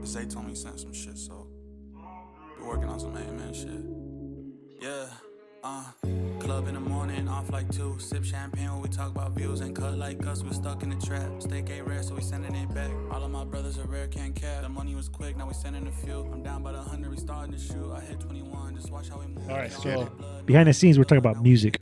Zay told me he sent some shit, so we're working on some amen shit. Yeah, club in the morning, off like 2. Sip champagne when we talk about views. Ain't cut like us, we stuck in the trap. Steak ain't rare, so we sending it back. All of my brothers are rare, can't cap. The money was quick, now we sending a few. I'm down by the 100, we starting to shoot. I hit 21, just watch how we move. All right, so behind the scenes, we're talking about music.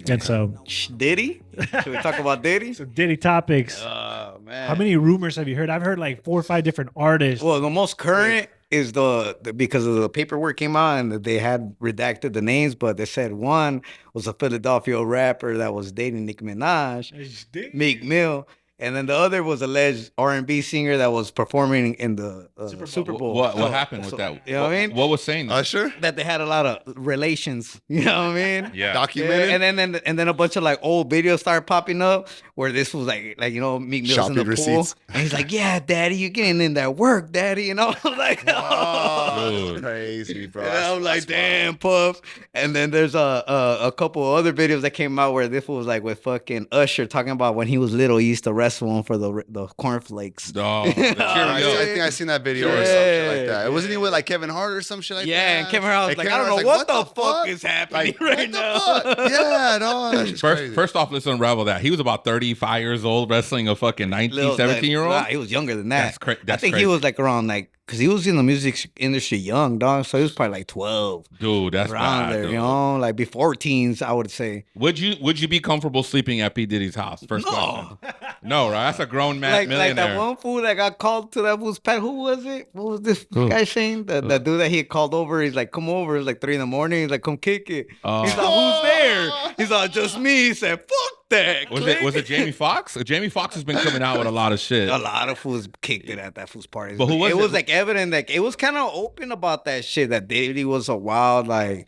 And so, Diddy? Should we talk about Diddy? so Diddy topics. Oh, man. How many rumors have you heard? I've heard like 4 or 5 different artists. Well, the most current is the because of the paperwork came out and they had redacted the names, but they said one was a Philadelphia rapper that was dating Nicki Minaj, Meek Mill. And then the other was alleged R&B singer that was performing in the Super Bowl. What happened with that? You know what I mean? What was saying that? Usher? That they had a lot of relations. You know what I mean? Yeah. Documented? And then a bunch of like old videos started popping up where this was like you know, Meek Mill's Shopping in the receipts. pool. And he's like, yeah, daddy, you're getting in that work, daddy. You know? Like, Oh, Dude. that's crazy, bro. and I'm like, That's damn, Puff. And then there's a couple other videos that came out where this was like with fucking Usher talking about when he was little, he used to wrestle him for the cornflakes. Oh, the wild. I Cheerios. think I seen that video or some shit like that. Wasn't he with like Kevin Hart or some shit like that? Yeah, and Kevin Hart was like, I Kevin don't know Hart's what the fuck is happening Like, right what now. the fuck? Yeah, no, that's just crazy. First off, let's unravel that. He was about 35 years old wrestling a fucking 19, Little, 17-year-old. Nah, he was younger than that. That's I that's think he crazy. was like around like, because he was in the music industry young, dog. So he was probably like 12. Dude, that's Around bad, there, dude. you know, like before teens, I would say. Would you be comfortable sleeping at P. Diddy's house? First question. No, right? That's a grown man Like millionaire. that one fool that got called to that fool's pet. Who was it? What was this Who? guy saying? The dude that he had called over. He's like, come over. It's like 3 a.m. He's like, come kick it. Oh. He's like, who's there? He's like, just me. He said, fuck that. Was it Jamie Foxx? Jamie Foxx has been coming out with a lot of shit. A lot of fools kicked it at that fool's party. But who was it? it? Was like evident. Like it was kind of open about that shit. That Diddy was a wild like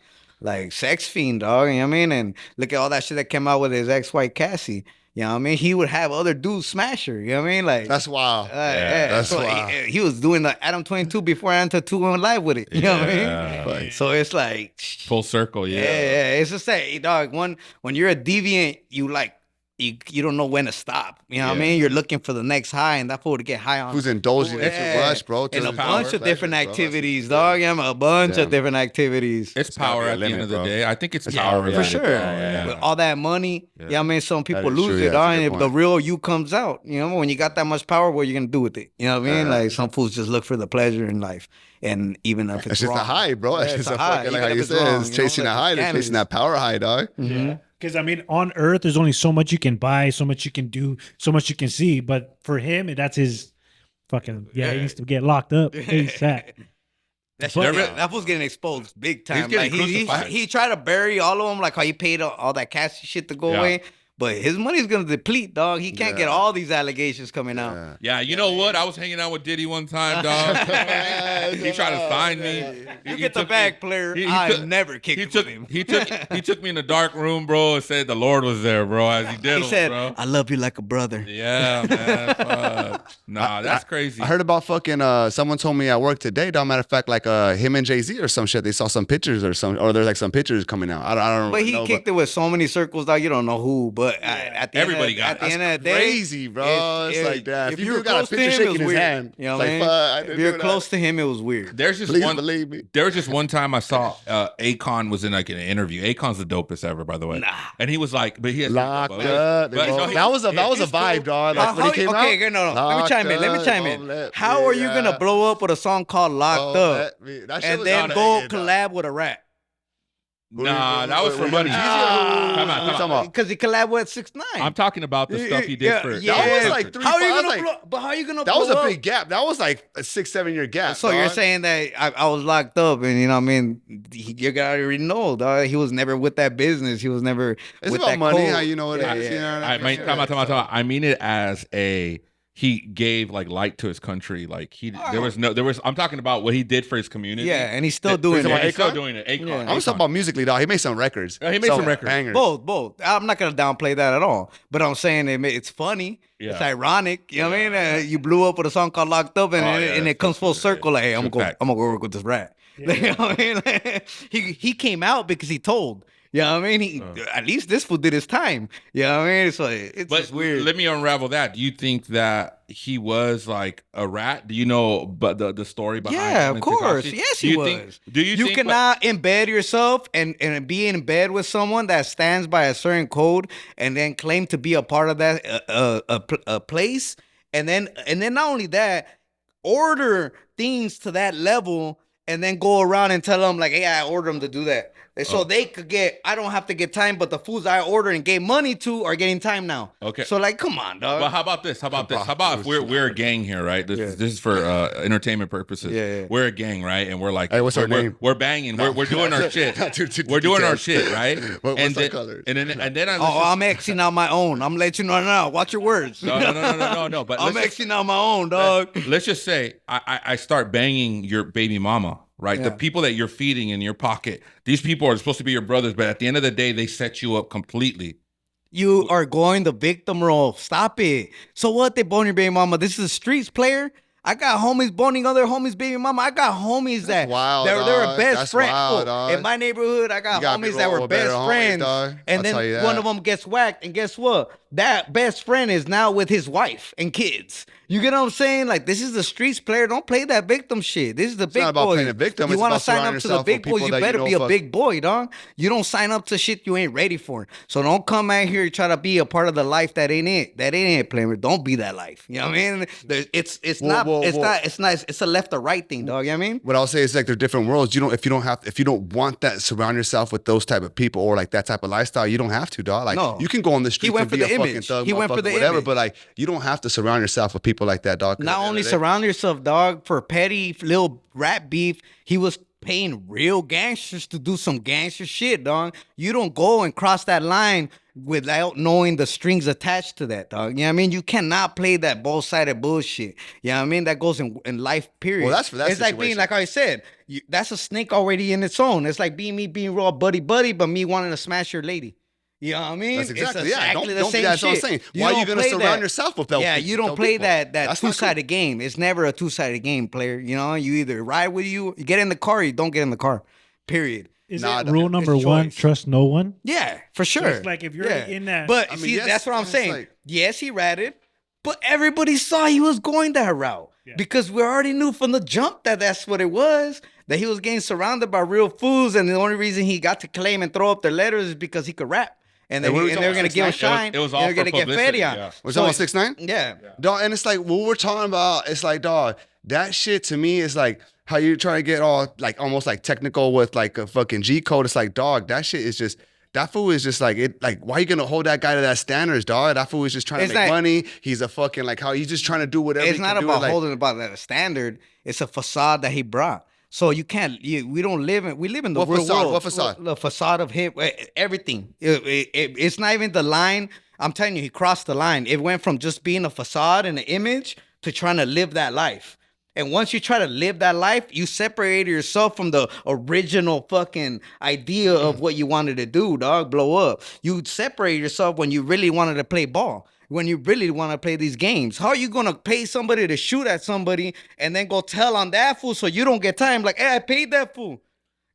sex fiend, dog. You know what I mean? And look at all that shit that came out with his ex-wife Cassie. You know what I mean? He would have other dudes smash her. You know what I mean? Like That's wild. yeah. That's So wild. he was doing the Adam 22 before Adam 22 went live with it. You know what I mean? Yeah. So it's like, Full circle, yeah, yeah. It's just that, dog. When you're a deviant, you don't know when to stop. You know what I Yeah. mean? You're looking for the next high, and that fool to get high on. Who's indulging it too much, bro? And a To bunch of pleasure, different bro. activities, dog. Yeah, a bunch Damn. of different activities. It's gotta power be a at the end limit, of the bro. day. I think it's Yeah, power for related, sure. bro. Yeah. With all that money, yeah, I mean, some people is lose true, it, yeah, dog. that's a And good if the point. real you comes out, you know, when you got that much power, what are you gonna do with it? You know what I mean? Like some fools just look for the pleasure in life, and even if it's That's just wrong, a high, bro. That's Yeah, just it's a high, fucking, like even how if you it's said, wrong, it's you know, chasing like a high. They're scandalous. chasing that power high, dog. Mm-hmm. Because I mean, on Earth, there's only so much you can buy, so much you can do, so much you can see. But for him, that's his fucking He needs to get locked up ASAP. That was getting exposed big time. getting Like crucified. he tried to bury all of them, like how he paid all that Cassie shit to go Yeah. away. But his money's gonna deplete, dog. He can't get all these allegations coming out. Yeah. Yeah, you know what? I was hanging out with Diddy one time, dog. He tried to sign me. You He get the took bag, me- player. he I took- never kicked He it took with him. he took me in the dark room, bro, and said the Lord was there, bro, as he did He him, said, bro. "I love you like a brother." Yeah, man. Fuck. Nah, that's crazy. I heard about fucking someone told me at work today, dog. Matter of fact, like him and Jay-Z or some shit. They saw some pictures or there's like some pictures coming out. I don't But he know. kicked it with so many circles, dog. You don't know who. But at the Everybody got at it. the end of the day, crazy, bro. It's like that. If you were got a close to picture him, it shaking was his weird. hand, You know it's what I like, mean? fuck, I didn't If you're do that. close to him, it was weird. There's just Please one. believe me. There was just one time I saw Akon was in like an interview. Akon's the dopest ever, by the way. And he was like, but he has Locked but- up. but- no, he- That was a he's vibe, cool. dog. Like when he came okay, out. no. Let me Locked chime in. Let me up, chime don't in. let How me are you gonna out. blow up with a song called "Locked Don't Up" let me- that shit and was then on the go head, dog. collab with a rap? Nah, that was for Wait, money. wait, Come on, What you talking come on. about? Because he collabed with 6ix9ine. I'm talking about the stuff he did Yeah, for. yeah. That was like 3 How are you 5, gonna like, blow? But how are you gonna? That was blow a up? big gap. That was like a 6-7 year gap. So you're dog. saying that I was locked up, and you know, what I mean, you gotta already know, dog. He was never with that business. He was never. It's with about that money, code. how you know what it Yeah, is. yeah. You know what I I mean, mean? time out. I mean it as he gave like light to his country. Like there was. I'm talking about what he did for his community. Yeah, and he's still doing Yeah, it. he's still Akon? doing it. Akon. Yeah. I'm just talking about musically, dog. He made some records. Yeah, he made some records. Bangers. Both. I'm not gonna downplay that at all. But I'm saying it's funny. Yeah. It's ironic. You know what I mean? You blew up with a song called "Locked Up," and, Oh, yeah, and that's it comes full circle. Like, hey, I'm True gonna fact. go work with this rat. You know what I mean? He came out because he told. You know what I mean? At least this fool did his time. You know what I mean? So it's But just weird. let me unravel that. Do you think that he was like a rat? Do you know but the story behind Yeah, him of and course. Tekashi? Yes, Do he you was. think- do you think cannot embed yourself and be in bed with someone that stands by a certain code and then claim to be a part of that a place, and then not only that, order things to that level, and then go around and tell them like, hey, I ordered them to do that. So they could get, I don't have to get time, but the fools I ordered and gave money to are getting time now. Okay. So like, come on, dog. Well, how about this? How about if we're a gang here, right? This is for entertainment purposes. Yeah. We're a gang, right? And we're like, Hey, what's our we're, name? We're banging. We're doing our shit. Not too We're doing our detailed. shit, right? What's and our then, colors? And then I Oh, I'm Xing out my own. I'm letting you know now. Watch your words. no. But I'm let's just- Xing out my own, dog. let's just say I start banging your baby mama, right? Yeah. The people that you're feeding in your pocket, these people are supposed to be your brothers, but at the end of the day, they set you up completely. You are going the victim role. Stop it. So what? They bone your baby mama. This is a streets player. I got homies boning other homies baby mama. I got homies that wild, they were dog. best That's friends. wild, dog. In my neighborhood, I got You gotta be homies that roll were with better best homies, friends. dog. And I'll tell you then that. one of them gets whacked. And guess what? That best friend is now with his wife and kids. You get what I'm saying? Like, this is the streets player. Don't play that victim shit. This is the big not about boy. playing the victim. You It's want to about sign surrounding up to the yourself big with boys, people you that you better know be a fuck- big boy, dog. You don't sign up to shit you ain't ready for. So don't come out here and try to be a part of the life that ain't it. That ain't it, player. Don't be that life. You know what I mean? It's a left or right thing, dog. You know what I mean? What I'll say is like they're different worlds. If you don't want that, surround yourself with those type of people or like that type of lifestyle. You don't have to, dog. Like No. you can go on the street went and for be the a fucking image. thug, He went for motherfucker, the whatever. image. But like you don't have to surround yourself with people like that, dog. 'cause Not at the end only of the day- surround yourself, dog, for petty little rat beef, he was paying real gangsters to do some gangster shit, dog. You don't go and cross that line without knowing the strings attached to that, dog. You know what I mean? You cannot play that both-sided bullshit. You know what I mean? That goes in life, period. Well, that's for that It's like being, situation. like I said, that's a snake already in its own. It's like being raw buddy, but me wanting to smash your lady. You know what I mean? That's exactly, It's yeah. Don't the be same that's what I'm shit. saying. Why are you don't gonna play surround that. yourself with those Yeah, people- you don't those play people? that That's not cool. two-sided game. It's never a two-sided game, player. You know, you either ride with you get in the car, or you don't get in the car. Period. Is Nah, it rule it's number one? choice. Trust no one. Yeah, for sure. it's like if you're in that- But I mean, see, yes, that's what I'm it's saying. like- Yes, he ratted, but everybody saw he was going that route because we already knew from the jump that that's what it was. That he was getting surrounded by real fools, and the only reason he got to claim and throw up their letters is because he could rap. And, And what are we they're talking going to give him 6ix9ine? shine. It was and all they're for gonna get publicity, fed on. yeah. We're talking about 6ix9ine? Yeah. Dog, and it's like what we're talking about. It's like, dog, that shit to me is like how you try to get all like almost like technical with like a fucking G code. It's like, dog, that shit is just. That fool is just like it. Like, why you gonna hold that guy to that standards, dog? That fool is just trying It's to make not- money. He's a fucking like how he's just trying to do whatever. It's he not can do. about Like, holding about that standard. It's a facade that he brought. So you can't. We don't live in. We live in the What real facade? world. What facade? The facade of him. Everything. It's not even the line. I'm telling you, he crossed the line. It went from just being a facade and an image to trying to live that life. And once you try to live that life, you separate yourself from the original fucking idea of what you wanted to do, dog. Blow up. You separate yourself when you really wanted to play ball. When you really want to play these games. How are you going to pay somebody to shoot at somebody and then go tell on that fool so you don't get time? Like, hey, I paid that fool.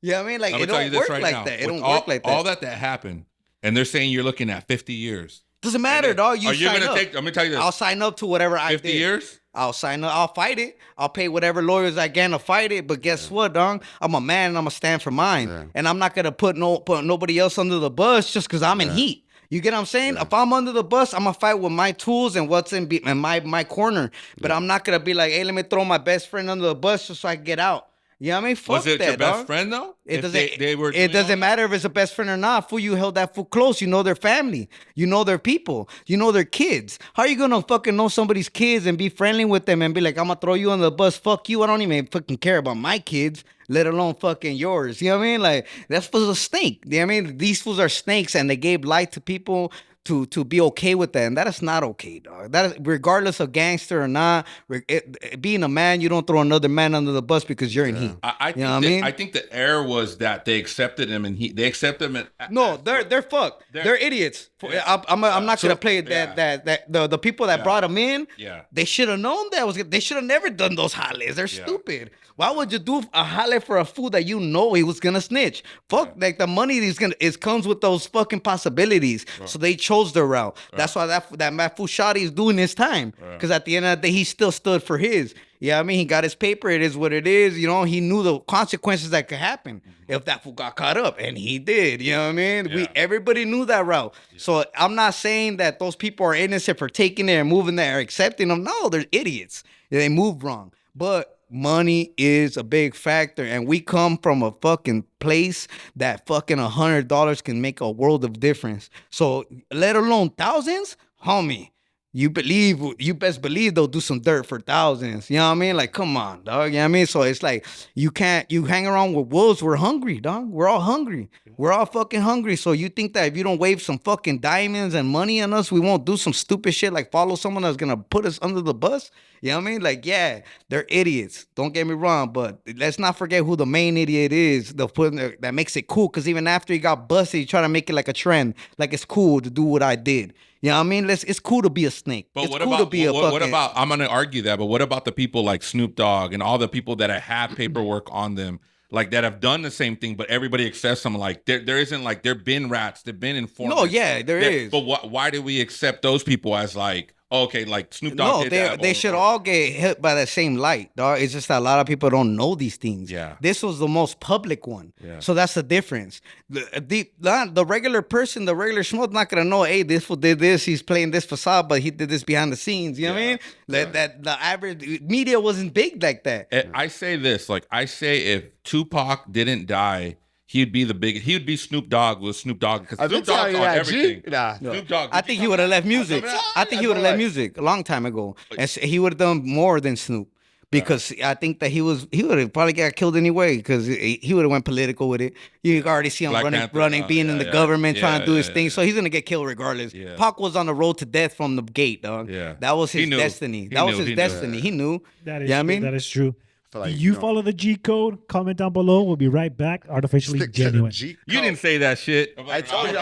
You know what I mean? Like, I'm it gonna tell you don't this work right like now. that. It With don't work like that. All that happened, and they're saying you're looking at 50 years. Doesn't matter, dog. You Are you sign gonna up. take? I'm gonna tell you this. I'll sign up to whatever I 50 did. years? I'll sign up. I'll fight it. I'll pay whatever lawyers I can to fight it. But guess what, dog? I'm a man and I'm gonna stand for mine. Yeah. And I'm not gonna put nobody else under the bus just because I'm in heat. You get what I'm saying? If I'm under the bus, I'm gonna fight with my tools and what's in my corner. But I'm not gonna be like, hey, let me throw my best friend under the bus just so I can get out. You know what I mean? Fuck Was it that, your best dog. friend though? It If doesn't. They were. It doing all doesn't matter if it's a best friend or not. Fool, you held that fool close. You know their family. You know their people. You know their kids. How are you gonna fucking know somebody's kids and be friendly with them and be like, I'm gonna throw you on the bus? Fuck you. I don't even fucking care about my kids, let alone fucking yours. You know what I mean? Like that fool's a snake. You know what I mean? These fools are snakes, and they gave light to people to be okay with that, and that is not okay, dog. That is, regardless of gangster or not, being a man, you don't throw another man under the bus because you're in heat. I think I think the error was that they accepted him, and they accepted him. No, they're fucked. They're idiots. I'm not gonna play that the people that brought him in. Yeah. They should have known that they should have never done those jales. They're stupid. Why would you do a jale for a fool that you know he was gonna snitch? Fuck, like the money comes with those fucking possibilities. Right. So they chose their route. Right. That's why that fool Shotty is doing his time. Because at the end of the day, he still stood for his. Yeah, I mean, he got his paper. It is what it is. You know, he knew the consequences that could happen if that fool got caught up, and he did. You know what I mean? Yeah. Everybody knew that route. Yeah. So I'm not saying that those people are innocent for taking it and moving there, or accepting them. No, they're idiots. They moved wrong. But money is a big factor, and we come from a fucking place that fucking $100 can make a world of difference. So let alone thousands, homie. You best believe they'll do some dirt for thousands. You know what I mean? Like, come on, dog. You know what I mean? So it's like, you hang around with wolves. We're hungry, dog. We're all hungry. We're all fucking hungry. So you think that if you don't wave some fucking diamonds and money on us, we won't do some stupid shit like follow someone that's going to put us under the bus? You know what I mean? Like, yeah, they're idiots. Don't get me wrong, but let's not forget who the main idiot is that makes it cool. Because even after he got busted, he tried to make it like a trend. Like, it's cool to do what I did. You know what I mean? It's cool to be a snake. But it's what cool about, to be what about, I'm going to argue that, but what about the people like Snoop Dogg and all the people that have paperwork on them, like that have done the same thing, but everybody accepts them? Like, there isn't like, there been rats, there been informants. No, yeah, there is. But why do we accept those people as like, okay, like Snoop Dogg did that? They should all get hit by the same light, dog. It's just that a lot of people don't know these things. Yeah. This was the most public one. Yeah. So that's the difference. The regular person, the regular schmo's not going to know, hey, this fool did this, he's playing this facade, but he did this behind the scenes. You know what I mean? That the average media wasn't big like that. I say this, like, I say if Tupac didn't die, he'd be Snoop Dogg with Snoop Dogg, because Snoop Dogg's on everything. Snoop Dogg. I think he would have left music. I think he would have left music a long time ago. And he would have done more than Snoop. Because I think that he would have probably got killed anyway, because he would have went political with it. You already see him running, being in the government, trying to do his thing. So he's gonna get killed regardless. Yeah. Pac was on the road to death from the gate, dog. Yeah. That was his destiny. That was his destiny. He knew. That is, that is true. Like, you follow the G code? Comment down below. We'll be right back. Artificially genuine. You didn't say that shit. I told you.